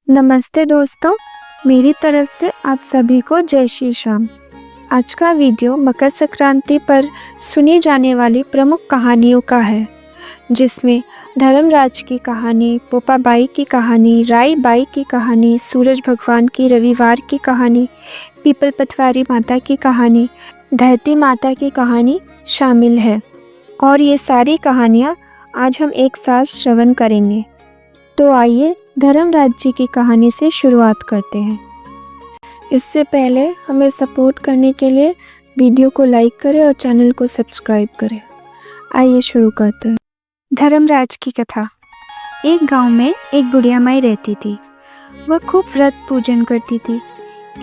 नमस्ते दोस्तों, मेरी तरफ से आप सभी को जय श्री राम। आज का वीडियो मकर संक्रांति पर सुनी जाने वाली प्रमुख कहानियों का है, जिसमें धर्मराज की कहानी, पोपाबाई की कहानी, राई बाई की कहानी, सूरज भगवान की रविवार की कहानी, पीपल पटवारी माता की कहानी, धरती माता की कहानी शामिल है। और ये सारी कहानियाँ आज हम एक साथ श्रवण करेंगे। तो आइए धर्मराज जी की कहानी से शुरुआत करते हैं। इससे पहले हमें सपोर्ट करने के लिए वीडियो को लाइक करें और चैनल को सब्सक्राइब करें। आइए शुरू करते हैं। धर्मराज की कथा। एक गांव में एक बुढ़िया माई रहती थी। वह खूब व्रत पूजन करती थी।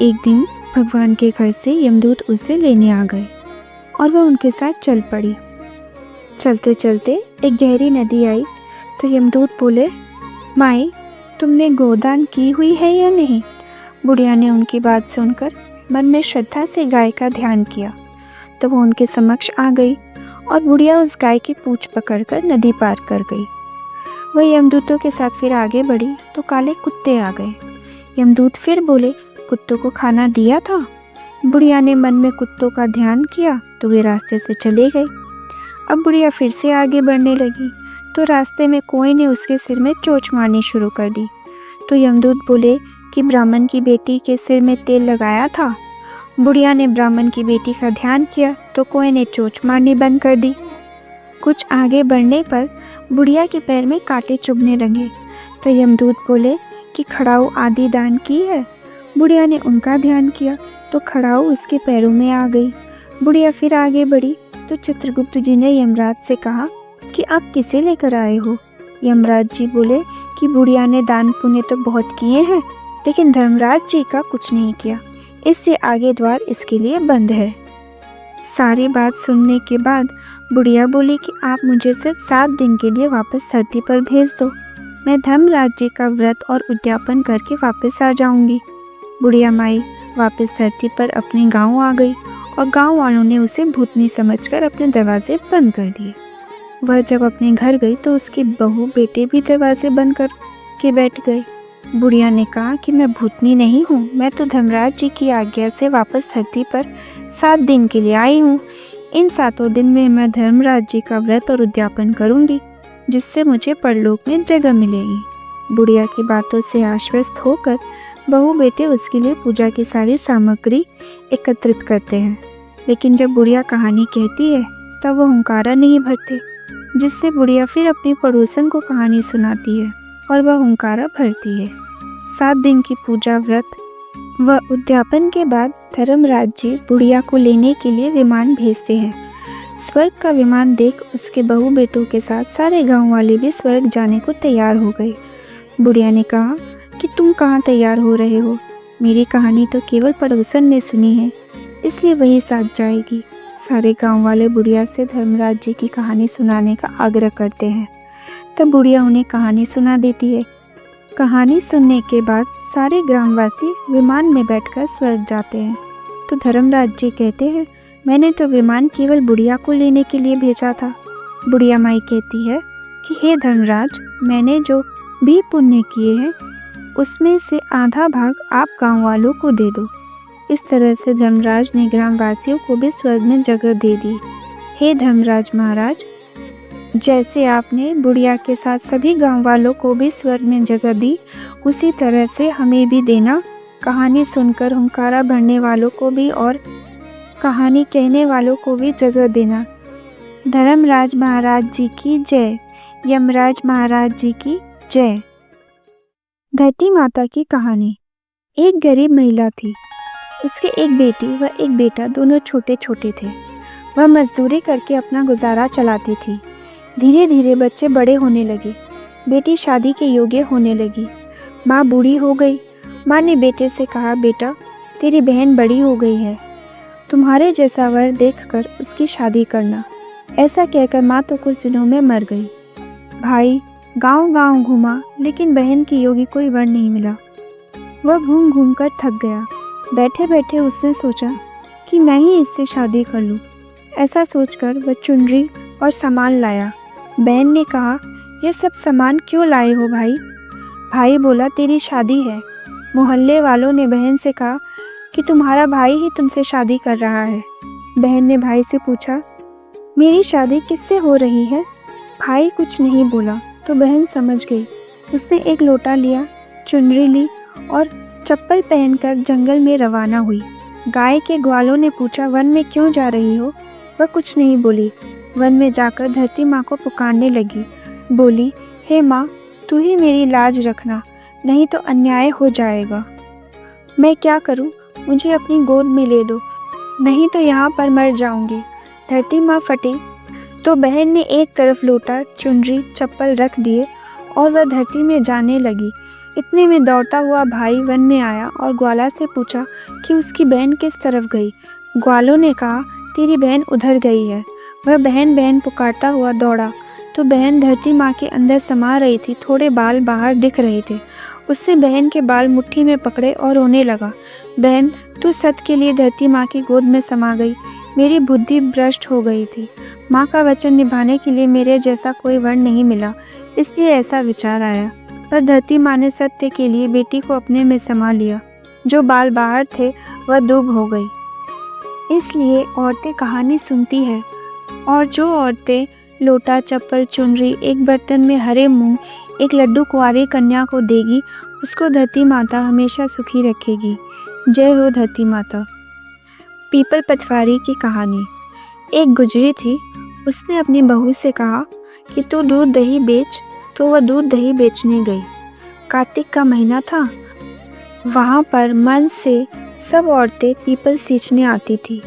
एक दिन भगवान के घर से यमदूत उसे लेने आ गए और वह उनके साथ चल पड़ी। चलते चलते एक गहरी नदी आई तो यमदूत बोले, माई, तुमने गोदान की हुई है या नहीं? बुढ़िया ने उनकी बात सुनकर मन में श्रद्धा से गाय का ध्यान किया तो वो उनके समक्ष आ गई और बुढ़िया उस गाय की पूंछ पकड़कर नदी पार कर गई। वह यमदूतों के साथ फिर आगे बढ़ी तो काले कुत्ते आ गए। यमदूत फिर बोले, कुत्तों को खाना दिया था? बुढ़िया ने मन में कुत्तों का ध्यान किया तो वे रास्ते से चले गए। अब बुढ़िया फिर से आगे बढ़ने लगी तो रास्ते में कोई ने उसके सिर में चोंच मारनी शुरू कर दी। तो यमदूत बोले कि ब्राह्मण की बेटी के सिर में तेल लगाया था। बुढ़िया ने ब्राह्मण की बेटी का ध्यान किया तो कोई ने चोंच मारनी बंद कर दी। कुछ आगे बढ़ने पर बुढ़िया के पैर में कांटे चुभने लगे तो यमदूत बोले कि खड़ाऊ आदि दान की है। बुढ़िया ने उनका ध्यान किया तो खड़ाऊ उसके पैरों में आ गई। बुढ़िया फिर आगे बढ़ी तो चित्रगुप्त जी ने यमराज से कहा कि आप किसे लेकर आए हो? यमराज जी बोले कि बुढ़िया ने दान पुण्य तो बहुत किए हैं, लेकिन धर्मराज जी का कुछ नहीं किया, इससे आगे द्वार इसके लिए बंद है। सारी बात सुनने के बाद बुढ़िया बोली कि आप मुझे सिर्फ 7 दिन के लिए वापस धरती पर भेज दो। मैं धर्मराज जी का व्रत और उद्यापन करके वापस आ जाऊंगी। बुढ़िया माई वापस धरती पर अपने गाँव आ गई और गाँव वालों ने उसे भूतनी समझकर अपने दरवाजे बंद कर दिए। वह जब अपने घर गई तो उसके बहू बेटे भी दरवाजे बंद कर के बैठ गए। बुढ़िया ने कहा कि मैं भूतनी नहीं हूँ, मैं तो धर्मराज जी की आज्ञा से वापस धरती पर 7 दिन के लिए आई हूँ। इन 7 दिन में मैं धर्मराज जी का व्रत और उद्यापन करूँगी, जिससे मुझे परलोक में जगह मिलेगी। बुढ़िया की बातों से आश्वस्त होकर बहू बेटे उसके लिए पूजा की सारी सामग्री एकत्रित करते हैं, लेकिन जब बुढ़िया कहानी कहती है तब वह हुंकारा नहीं भरते, जिससे बुढ़िया फिर अपनी पड़ोसन को कहानी सुनाती है और वह हुंकारा भरती है। 7 दिन की पूजा व्रत व उद्यापन के बाद धर्मराज जी बुढ़िया को लेने के लिए विमान भेजते हैं। स्वर्ग का विमान देख उसके बहू बेटों के साथ सारे गांव वाले भी स्वर्ग जाने को तैयार हो गए। बुढ़िया ने कहा कि तुम कहाँ तैयार हो रहे हो? मेरी कहानी तो केवल पड़ोसन ने सुनी है, इसलिए वही साथ जाएगी। सारे गांव वाले बुढ़िया से धर्मराज जी की कहानी सुनाने का आग्रह करते हैं। तब बुढ़िया उन्हें कहानी सुना देती है। कहानी सुनने के बाद सारे ग्रामवासी विमान में बैठकर स्वर्ग जाते हैं। तो धर्मराज जी कहते हैं, मैंने तो विमान केवल बुढ़िया को लेने के लिए भेजा था। बुढ़िया माई कहती है कि हे धर्मराज, मैंने जो भी पुण्य किए हैं उसमें से आधा भाग आप गाँव वालों को दे दो। इस तरह से धर्मराज ने ग्रामवासियों को भी स्वर्ग में जगह दे दी। हे धर्मराज महाराज, जैसे आपने बुढ़िया के साथ सभी गांव वालों को भी स्वर्ग में जगह दी, उसी तरह से हमें भी देना। कहानी सुनकर हुंकारा भरने वालों को भी और कहानी कहने वालों को भी जगह देना। धर्मराज महाराज जी की जय। यमराज महाराज जी की जय। धरती माता की कहानी। एक गरीब महिला थी। उसके एक बेटी व एक बेटा दोनों छोटे छोटे थे। वह मजदूरी करके अपना गुजारा चलाती थी। धीरे धीरे बच्चे बड़े होने लगे। बेटी शादी के योग्य होने लगी। माँ बूढ़ी हो गई। माँ ने बेटे से कहा, बेटा, तेरी बहन बड़ी हो गई है, तुम्हारे जैसा वर देखकर उसकी शादी करना। ऐसा कहकर माँ तो कुछ दिनों में मर गई। भाई गांव गांव घूमा, लेकिन बहन की योग्य कोई वर नहीं मिला। वह घूम घूम कर थक गया। बैठे बैठे उसने सोचा कि मैं ही इससे शादी कर लूँ। ऐसा सोचकर वह चुनरी और सामान लाया। बहन ने कहा, यह सब सामान क्यों लाए हो भाई? भाई बोला, तेरी शादी है। मोहल्ले वालों ने बहन से कहा कि तुम्हारा भाई ही तुमसे शादी कर रहा है। बहन ने भाई से पूछा, मेरी शादी किससे हो रही है? भाई कुछ नहीं बोला तो बहन समझ गई। उसने एक लोटा लिया, चुनरी ली और चप्पल पहनकर जंगल में रवाना हुई। गाय के ग्वालों ने पूछा, वन में क्यों जा रही हो? वह कुछ नहीं बोली। वन में जाकर धरती माँ को पुकारने लगी। बोली, हे माँ, तू ही मेरी लाज रखना, नहीं तो अन्याय हो जाएगा। मैं क्या करूँ? मुझे अपनी गोद में ले लो, नहीं तो यहाँ पर मर जाऊंगी। धरती माँ फटी तो बहन ने एक तरफ लोटा, चुनरी, चप्पल रख दिए और वह धरती में जाने लगी। इतने में दौड़ता हुआ भाई वन में आया और ग्वाला से पूछा कि उसकी बहन किस तरफ गई। ग्वालों ने कहा, तेरी बहन उधर गई है। वह बहन बहन पुकारता हुआ दौड़ा तो बहन धरती माँ के अंदर समा रही थी। थोड़े बाल बाहर दिख रहे थे। उससे बहन के बाल मुट्ठी में पकड़े और रोने लगा। बहन, तू सत के लिए धरती माँ की गोद में समा गई। मेरी बुद्धि भ्रष्ट हो गई थी। माँ का वचन निभाने के लिए मेरे जैसा कोई वर नहीं मिला, इसलिए ऐसा विचार आया। पर धरती माँ ने सत्य के लिए बेटी को अपने में समा लिया। जो बाल बाहर थे वह डूब हो गई। इसलिए औरतें कहानी सुनती है और जो औरतें लोटा, चप्पल, चुनरी, एक बर्तन में हरे मूंग, एक लड्डू कुंवारी कन्या को देगी, उसको धरती माता हमेशा सुखी रखेगी। जय हो धरती माता। पीपल पटवारी की कहानी। एक गुजरी थी। उसने अपनी बहू से कहा कि तू दूध दही बेच। तो वह दूध दही बेचने गई। कार्तिक का महीना था। वहाँ पर मन से सब औरतें पीपल सींचने आती थी।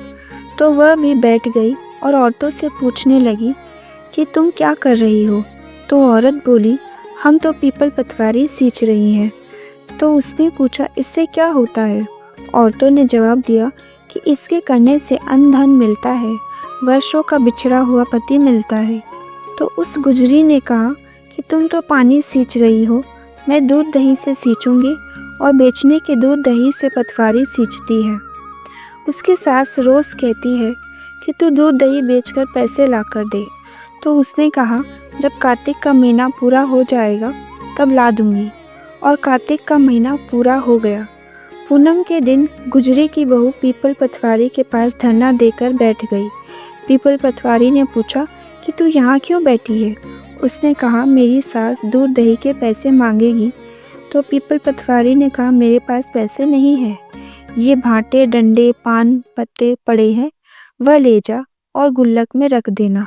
तो वह भी बैठ गई और औरतों से पूछने लगी कि तुम क्या कर रही हो? तो औरत बोली, हम तो पीपल पटवारी सींच रही हैं। तो उसने पूछा, इससे क्या होता है? औरतों ने जवाब दिया कि इसके करने से अन्न धन मिलता है, वर्षों का बिछड़ा हुआ पति मिलता है। तो उस गुजरी ने कहा कि तुम तो पानी सींच रही हो, मैं दूध दही से सींचूंगी। और बेचने के दूध दही से पटवारी सींचती है। उसकी सास रोज़ कहती है कि तू दूध दही बेचकर पैसे ला कर दे। तो उसने कहा, जब कार्तिक का महीना पूरा हो जाएगा तब ला दूंगी। और कार्तिक का महीना पूरा हो गया। पूनम के दिन गुजरी की बहू पीपल पटवारी के पास धरना देकर बैठ गई। पीपल पटवारी ने पूछा कि तू यहाँ क्यों बैठी है? उसने कहा, मेरी सास दूध दही के पैसे मांगेगी। तो पीपल पटवारी ने कहा, मेरे पास पैसे नहीं है, ये भाटे, डंडे, पान पत्ते पड़े हैं, वह ले जा और गुल्लक में रख देना।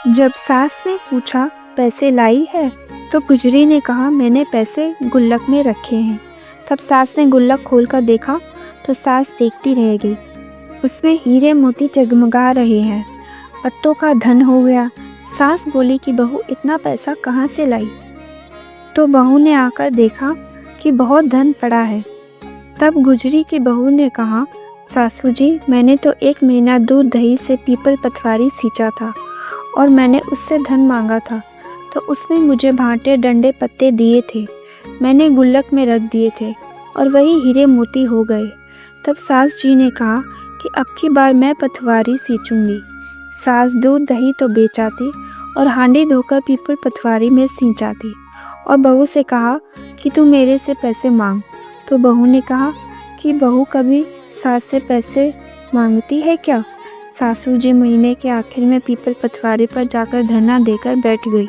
जब सास ने पूछा, पैसे लाई है? तो गुजरी ने कहा, मैंने पैसे गुल्लक में रखे हैं। तब सास ने गुल्लक खोलकर देखा तो सास देखती रह गई। उसमें हीरे मोती जगमगा रहे हैं। पत्तों का धन हो गया। सास बोली कि बहू, इतना पैसा कहाँ से लाई? तो बहू ने आकर देखा कि बहुत धन पड़ा है। तब गुजरी की बहू ने कहा, सासू जी, मैंने तो एक महीना दूध दही से पीपल पटवारी सींचा था और मैंने उससे धन मांगा था। तो उसने मुझे भांटे, डंडे, पत्ते दिए थे, मैंने गुल्लक में रख दिए थे और वही हीरे मोती हो गए। तब सास जी ने कहा कि अब की बार मैं पटवारी सींचूंगी। सास दूध दही तो बेचाती और हांडी धोकर पीपल पटवारी में सींचाती और बहू से कहा कि तू मेरे से पैसे मांग। तो बहू ने कहा कि बहू कभी सास से पैसे मांगती है क्या? सासू जी महीने के आखिर में पीपल पटवारी पर जाकर धरना देकर बैठ गई।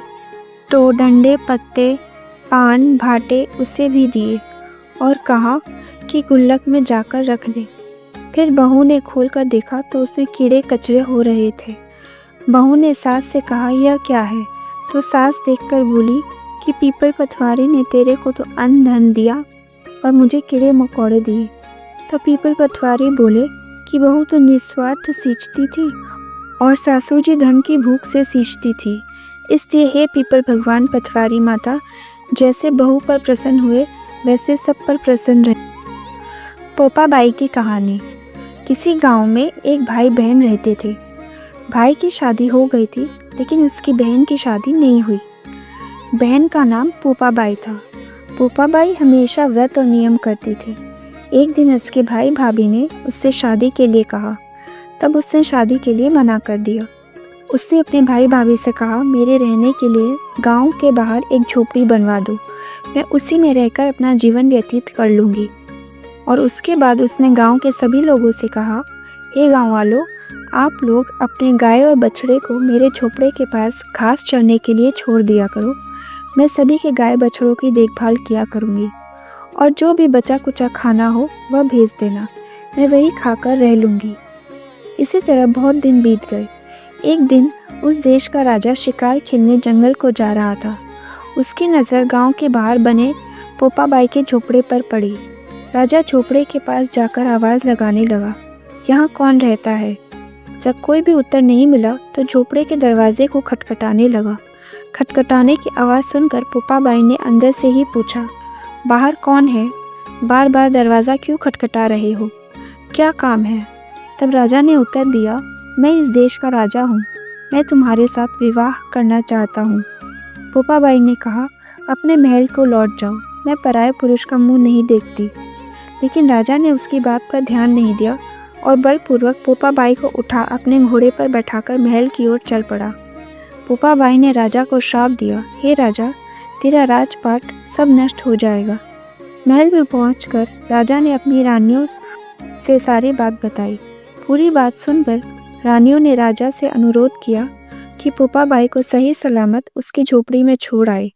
तो डंडे, पत्ते, पान, भाटे उसे भी दिए और कहा कि गुल्लक में जाकर रख दे। फिर बहू ने खोलकर देखा तो उसमें कीड़े कचरे हो रहे थे। बहू ने सास से कहा, यह क्या है? तो सास देखकर बोली कि पीपल पटवारी ने तेरे को तो अन्न धन दिया और मुझे कीड़े मकोड़े दिए। तो पीपल पटवारी बोले कि बहू तो निस्वार्थ सींचती थी और सासू जी धन की भूख से सींचती थी। इसलिए हे पीपल भगवान पटवारी माता, जैसे बहू पर प्रसन्न हुए वैसे सब पर प्रसन्न रहे। पोपाबाई की कहानी। किसी गांव में एक भाई बहन रहते थे। भाई की शादी हो गई थी लेकिन उसकी बहन की शादी नहीं हुई। बहन का नाम पोपाबाई था। पोपाबाई हमेशा व्रत और नियम करती थी। एक दिन उसके भाई भाभी ने उससे शादी के लिए कहा। तब उसने शादी के लिए मना कर दिया। उसने अपने भाई भाभी से कहा, मेरे रहने के लिए गांव के बाहर एक झोपड़ी बनवा दो। मैं उसी में रहकर अपना जीवन व्यतीत कर लूँगी। और उसके बाद उसने गांव के सभी लोगों से कहा, हे गांव वालों, आप लोग अपने गाय और बछड़े को मेरे झोपड़े के पास घास चरने के लिए छोड़ दिया करो। मैं सभी के गाय बछड़ों की देखभाल किया करूँगी और जो भी बचा कुचा खाना हो वह भेज देना, मैं वही खाकर रह लूँगी। इसी तरह बहुत दिन बीत गए। एक दिन उस देश का राजा शिकार खेलने जंगल को जा रहा था। उसकी नज़र गांव के बाहर बने पोपाबाई के झोपड़े पर पड़ी। राजा झोपड़े के पास जाकर आवाज़ लगाने लगा, यहाँ कौन रहता है? जब कोई भी उत्तर नहीं मिला तो झोपड़े के दरवाजे को खटखटाने लगा। खटखटाने की आवाज़ सुनकर पोपाबाई ने अंदर से ही पूछा, बाहर कौन है? बार बार दरवाज़ा क्यों खटखटा रहे हो? क्या काम है? तब राजा ने उत्तर दिया, मैं इस देश का राजा हूँ, मैं तुम्हारे साथ विवाह करना चाहता हूँ। पोपाबाई ने कहा, अपने महल को लौट जाओ, मैं पराये पुरुष का मुंह नहीं देखती। लेकिन राजा ने उसकी बात पर ध्यान नहीं दिया और बलपूर्वक पोपाबाई को उठा अपने घोड़े पर बैठाकर महल की ओर चल पड़ा। पोपाबाई ने राजा को श्राप दिया, हे राजा, तेरा राजपाट सब नष्ट हो जाएगा। महल में पहुंचकर राजा ने अपनी रानियों से सारी बात बताई। पूरी बात सुनकर रानियों ने राजा से अनुरोध किया कि पोपाबाई को सही सलामत उसकी झोपड़ी में छोड़ आए।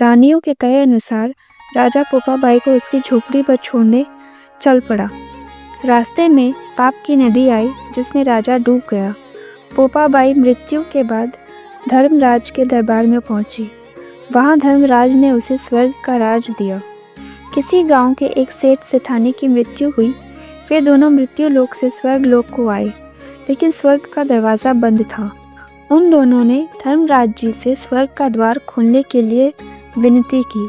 रानियों के कहे अनुसार राजा पोपाबाई को उसकी झोपड़ी पर छोड़ने चल पड़ा। रास्ते में पाप की नदी आई जिसमें राजा डूब गया। पोपाबाई मृत्यु के बाद धर्मराज के दरबार में पहुंची। वहां धर्मराज ने उसे स्वर्ग का राज दिया। किसी गांव के एक सेठ सेठानी की मृत्यु हुई। वे दोनों मृत्यु लोक से स्वर्ग लोक को आए, लेकिन स्वर्ग का दरवाज़ा बंद था। उन दोनों ने धर्मराज जी से स्वर्ग का द्वार खोलने के लिए विनती की।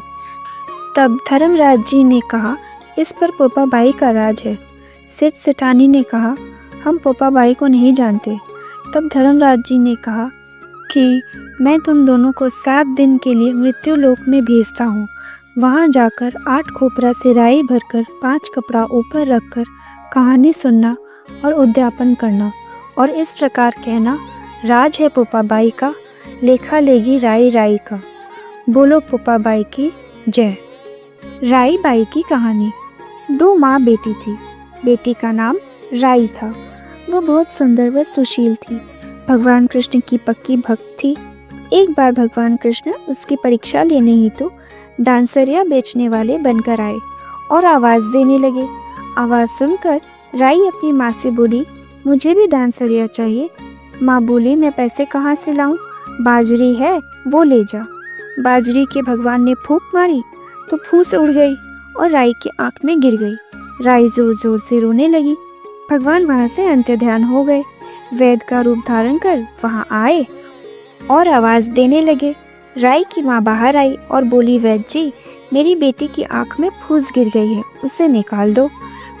तब धर्मराज जी ने कहा, इस पर पोपाबाई का राज है। सेठ सेठानी ने कहा, हम पोपाबाई को नहीं जानते। तब धर्मराज जी ने कहा कि मैं तुम दोनों को 7 दिन के लिए मृत्यु लोक में भेजता हूँ। वहाँ जाकर 8 खोपरा से राई भरकर 5 कपड़ा ऊपर रखकर कहानी सुनना और उद्यापन करना और इस प्रकार कहना, राज है पोपाबाई का, लेखा लेगी राई राई का। बोलो पोपाबाई की जय। राई बाई की कहानी। 2 माँ बेटी थी। बेटी का नाम राई था। वो बहुत सुंदर व सुशील थी। भगवान कृष्ण की पक्की भक्त थी। एक बार भगवान कृष्ण उसकी परीक्षा लेने हेतु डांसरिया बेचने वाले बनकर आए और आवाज़ देने लगे। आवाज़ सुनकर राई अपनी माँ से बोली, मुझे भी डांसरिया चाहिए। माँ बोली, मैं पैसे कहाँ से लाऊं? बाजरी है, वो ले जा। बाजरी के भगवान ने फूंक मारी तो फूंस उड़ गई और राई की आंख में गिर गई। राई जोर जोर से रोने लगी। भगवान वहाँ से अंतर्ध्यान हो गए। वैद्य का रूप धारण कर वहाँ आए और आवाज़ देने लगे। राई की माँ बाहर आई और बोली, वैद्य जी, मेरी बेटी की आंख में फूंस गिर गई है, उसे निकाल दो।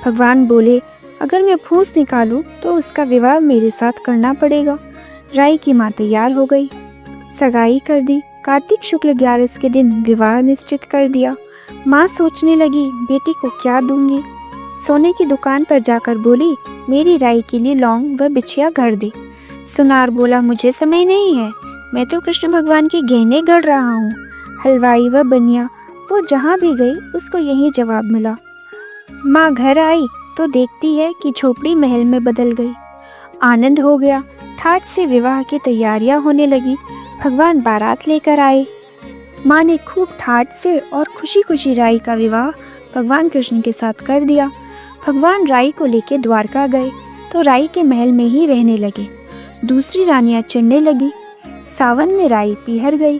भगवान बोले, अगर मैं फूंस निकालूं तो उसका विवाह मेरे साथ करना पड़ेगा। राई की माँ तैयार हो गई, सगाई कर दी। कार्तिक शुक्ल 11 के दिन विवाह निश्चित कर दिया। माँ सोचने लगी, बेटी को क्या दूंगी। सोने की दुकान पर जाकर बोली, मेरी राई के लिए लौंग व बिछिया गढ़ दे। सुनार बोला, मुझे समय नहीं है, मैं तो कृष्ण भगवान के गहने गढ़ रहा हूँ। हलवाई व बनिया वो जहाँ भी गई उसको यही जवाब मिला। माँ घर आई तो देखती है कि झोपड़ी महल में बदल गई। आनंद हो गया। ठाठ से विवाह की तैयारियां होने लगी। भगवान बारात लेकर आए। माँ ने खूब ठाठ से और खुशी खुशी राई का विवाह भगवान कृष्ण के साथ कर दिया। भगवान राई को लेकर द्वारका गए तो राई के महल में ही रहने लगे। दूसरी रानियां चिढ़ने लगी। सावन में राई पीहर गई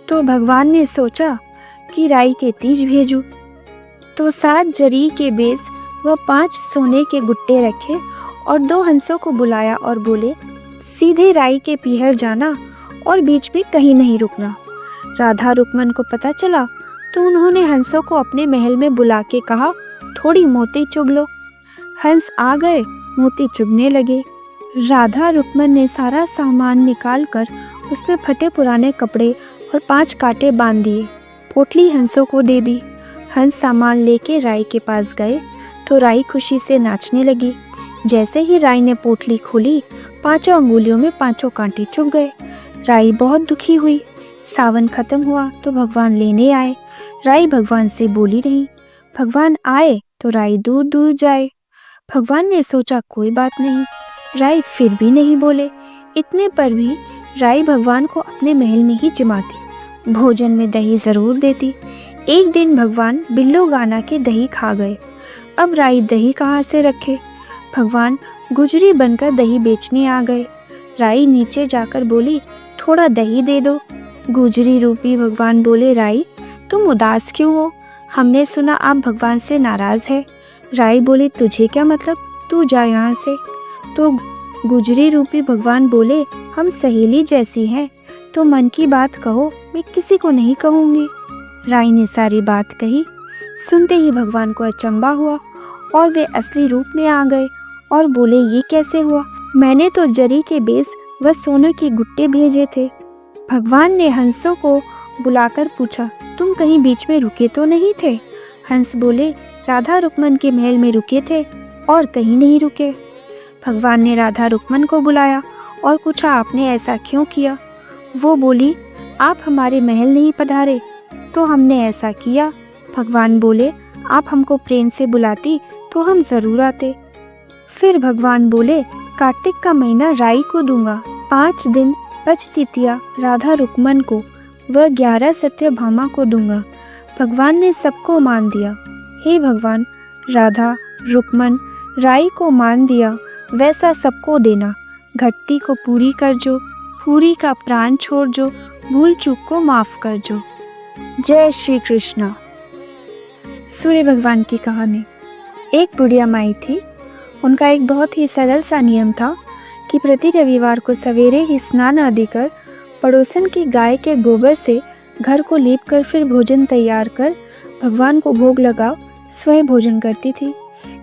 तो भगवान ने सोचा कि राई के तीज भेजूं। तो 7 जरी के बेस व 5 सोने के गुट्टे रखे और 2 हंसों को बुलाया और बोले, सीधे राई के पीहर जाना और बीच में कहीं नहीं रुकना। राधा रुक्मन को पता चला तो उन्होंने हंसों को अपने महल में बुला के कहा, थोड़ी मोती चुग लो। हंस आ गए, मोती चुगने लगे। राधा रुक्मन ने सारा सामान निकाल कर उसमें फटे पुराने कपड़े और 5 कांटे बांध दिए। पोटली हंसों को दे दी। हंस सामान लेके राई के पास गए तो राई खुशी से नाचने लगी। जैसे ही राई ने पोटली खोली, 5 अंगुलियों में 5 कांटे चुभ गए। राई बहुत दुखी हुई। सावन खत्म हुआ तो भगवान लेने आए। राई भगवान से बोली रही। भगवान आए तो राई दूर दूर जाए। भगवान ने सोचा कोई बात नहीं, राई फिर भी नहीं बोले। इतने पर भी राई भगवान को अपने महल में ही जिमाती, भोजन में दही जरूर देती। एक दिन भगवान बिल्लो गाना के दही खा गए। अब राई दही कहाँ से रखे। भगवान गुजरी बनकर दही बेचने आ गए। राई नीचे जाकर बोली, थोड़ा दही दे दो। गुजरी रूपी भगवान बोले, राई तुम उदास क्यों हो? हमने सुना आप भगवान से नाराज है। राई बोली, तुझे क्या मतलब, तू जा यहाँ से। तो गुजरी रूपी भगवान बोले, हम सहेली जैसी हैं, तो मन की बात कहो, मैं किसी को नहीं कहूँगी। राई ने सारी बात कही। सुनते ही भगवान को अचंभा हुआ और वे असली रूप में आ गए और बोले, ये कैसे हुआ? मैंने तो जरी के बेस व सोने के गुट्टे भेजे थे। भगवान ने हंसों को बुलाकर पूछा, तुम कहीं बीच में रुके तो नहीं थे? हंस बोले, राधा रुक्मन के महल में रुके थे और कहीं नहीं रुके। भगवान ने राधा रुक्मन को बुलाया और पूछा, आपने ऐसा क्यों किया? वो बोली, आप हमारे महल नहीं पधारे तो हमने ऐसा किया। भगवान बोले, आप हमको प्रेम से बुलाती तो हम जरूर आते। फिर भगवान बोले, कार्तिक का महीना राई को दूंगा, 5 दिन पचतीतिया राधा रुक्मन को व 11 सत्यभामा को दूंगा। भगवान ने सबको मान दिया। हे भगवान, राधा रुक्मन राई को मान दिया, वैसा सबको देना। घटती को पूरी कर जो, पूरी का प्राण छोड़ जो, भूल चूक को माफ कर जो। जय श्री कृष्ण। सूर्य भगवान की कहानी। एक बुढ़िया माई थी। उनका एक बहुत ही सरल सा नियम था कि प्रति रविवार को सवेरे ही स्नान आदि कर पड़ोसन की गाय के गोबर से घर को लीप कर फिर भोजन तैयार कर भगवान को भोग लगा स्वयं भोजन करती थी।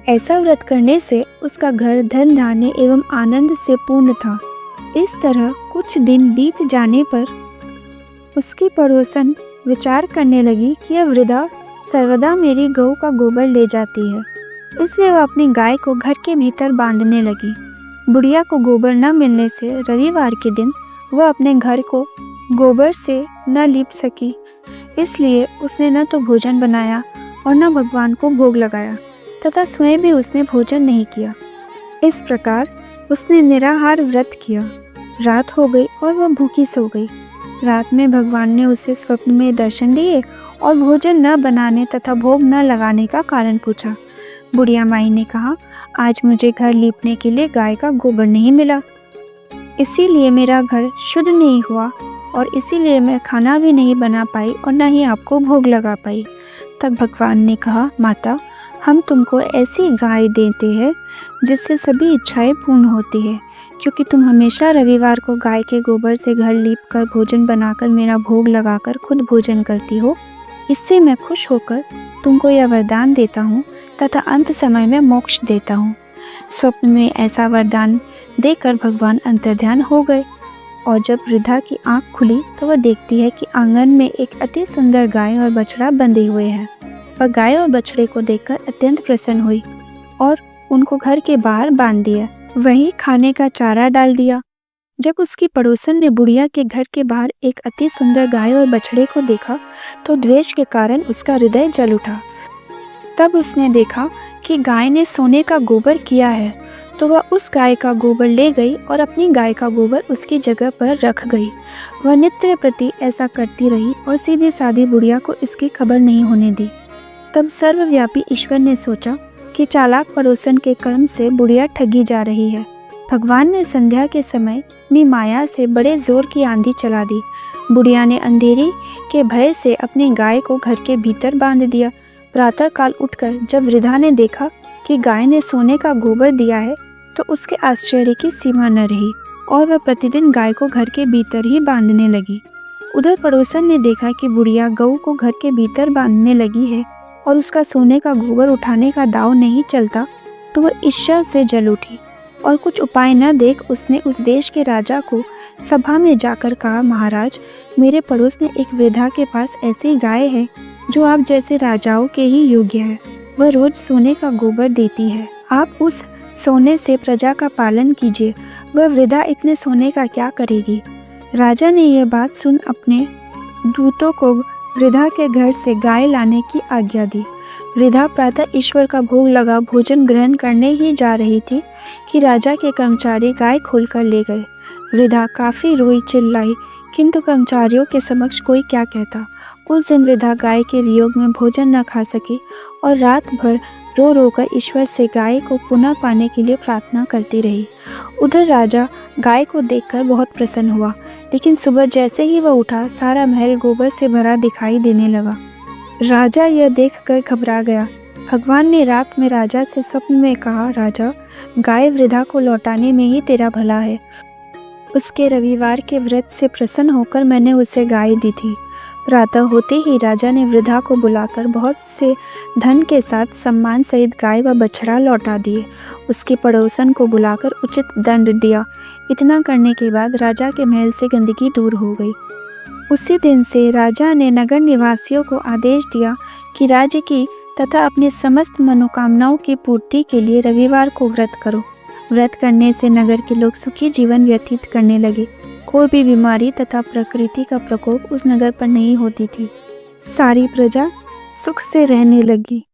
ऐसा व्रत करने से उसका घर धन धान्य एवं आनंद से पूर्ण था। इस तरह कुछ दिन बीत जाने पर उसकी पड़ोसन विचार करने लगी कि यह वृद्धा सर्वदा मेरी गौ का गोबर ले जाती है, इसलिए वह अपनी गाय को घर के भीतर बांधने लगी। बुढ़िया को गोबर न मिलने से रविवार के दिन वह अपने घर को गोबर से न लीप सकी, इसलिए उसने न तो भोजन बनाया और न भगवान को भोग लगाया तथा स्वयं भी उसने भोजन नहीं किया। इस प्रकार उसने निराहार व्रत किया। रात हो गई और वह भूखी सो गई। रात में भगवान ने उसे स्वप्न में दर्शन दिए और भोजन न बनाने तथा भोग न लगाने का कारण पूछा। बुढ़िया माई ने कहा, आज मुझे घर लीपने के लिए गाय का गोबर नहीं मिला, इसीलिए मेरा घर शुद्ध नहीं हुआ और इसीलिए मैं खाना भी नहीं बना पाई और न ही आपको भोग लगा पाई। तब भगवान ने कहा, माता, हम तुमको ऐसी गाय देते हैं जिससे सभी इच्छाएं पूर्ण होती है, क्योंकि तुम हमेशा रविवार को गाय के गोबर से घर लीप कर भोजन बनाकर मेरा भोग लगाकर खुद भोजन करती हो। इससे मैं खुश होकर तुमको यह वरदान देता हूँ तथा अंत समय में मोक्ष देता हूँ। स्वप्न में ऐसा वरदान देकर भगवान अंतर्ध्यान हो गए और जब वृद्धा की आंख खुली तो वह देखती है कि आंगन में एक अति सुंदर गाय और बछड़ा बंधे हुए हैं। वह गाय और बछड़े को देखकर अत्यंत प्रसन्न हुई और उनको घर के बाहर बांध दिया, वहीं खाने का चारा डाल दिया। जब उसकी पड़ोसन ने बुढ़िया के घर के बाहर एक अति सुंदर गाय और बछड़े को देखा तो द्वेष के कारण उसका हृदय जल उठा। तब उसने देखा कि गाय ने सोने का गोबर किया है, तो वह उस गाय का गोबर ले गई और अपनी गाय का गोबर उसकी जगह पर रख गई। वह नित्य प्रति ऐसा करती रही और सीधी सादी बुढ़िया को इसकी खबर नहीं होने दी। तब सर्वव्यापी ईश्वर ने सोचा कि चालाक पड़ोसन के कर्म से बुढ़िया ठगी जा रही है। भगवान ने संध्या के समय अपनी माया से बड़े जोर की आंधी चला दी। बुढ़िया ने अंधेरी के भय से अपनी गाय को घर के भीतर बांध दिया। प्रातःकाल उठकर जब वृद्धा ने देखा कि गाय ने सोने का गोबर दिया है तो उसके आश्चर्य की सीमा न रही और वह प्रतिदिन गाय को घर के भीतर ही बांधने लगी। उधर पड़ोसन ने देखा कि बुढ़िया गऊ को घर के भीतर बांधने लगी है और उसका सोने का गोबर उठाने का दाव नहीं चलता, तो वह ईर्ष्या से जल उठी और कुछ उपाय न देख उसने उस देश के राजा को सभा में जाकर कहा, महाराज, मेरे पड़ोस में एक वृद्धा के पास ऐसी गाय है जो आप जैसे राजाओं के ही योग्य है। वह रोज सोने का गोबर देती है, आप उस सोने से प्रजा का पालन कीजिए। वह वृद्धा इतने सोने का क्या करेगी? राजा ने यह बात सुन अपने दूतों को वृद्धा के घर से गाय लाने की आज्ञा दी। वृद्धा प्रातः ईश्वर का भोग लगा भोजन ग्रहण करने ही जा रही थी कि राजा के कर्मचारी गाय खोलकर ले गए। वृद्धा काफ़ी रोई चिल्लाई, किंतु कर्मचारियों के समक्ष कोई क्या कहता। उस दिन वृद्धा गाय के वियोग में भोजन न खा सकी और रात भर रो रो कर ईश्वर से गाय को पुनः पाने के लिए प्रार्थना करती रही। उधर राजा गाय को देखकर बहुत प्रसन्न हुआ, लेकिन सुबह जैसे ही वह उठा, सारा महल गोबर से भरा दिखाई देने लगा। राजा यह देखकर घबरा गया। भगवान ने रात में राजा से स्वप्न में कहा, राजा, गाय वृद्धा को लौटाने में ही तेरा भला है। उसके रविवार के व्रत से प्रसन्न होकर मैंने उसे गाय दी थी। प्रातः होते ही राजा ने वृद्धा को बुलाकर बहुत से धन के साथ सम्मान सहित गाय व बछड़ा लौटा दिए। उसके पड़ोसन को बुलाकर उचित दंड दिया। इतना करने के बाद राजा के महल से गंदगी दूर हो गई। उसी दिन से राजा ने नगर निवासियों को आदेश दिया कि राज्य की तथा अपनी समस्त मनोकामनाओं की पूर्ति के लिए रविवार को व्रत करो। व्रत करने से नगर के लोग सुखी जीवन व्यतीत करने लगे। कोई भी बीमारी तथा प्रकृति का प्रकोप उस नगर पर नहीं होती थी। सारी प्रजा सुख से रहने लगी।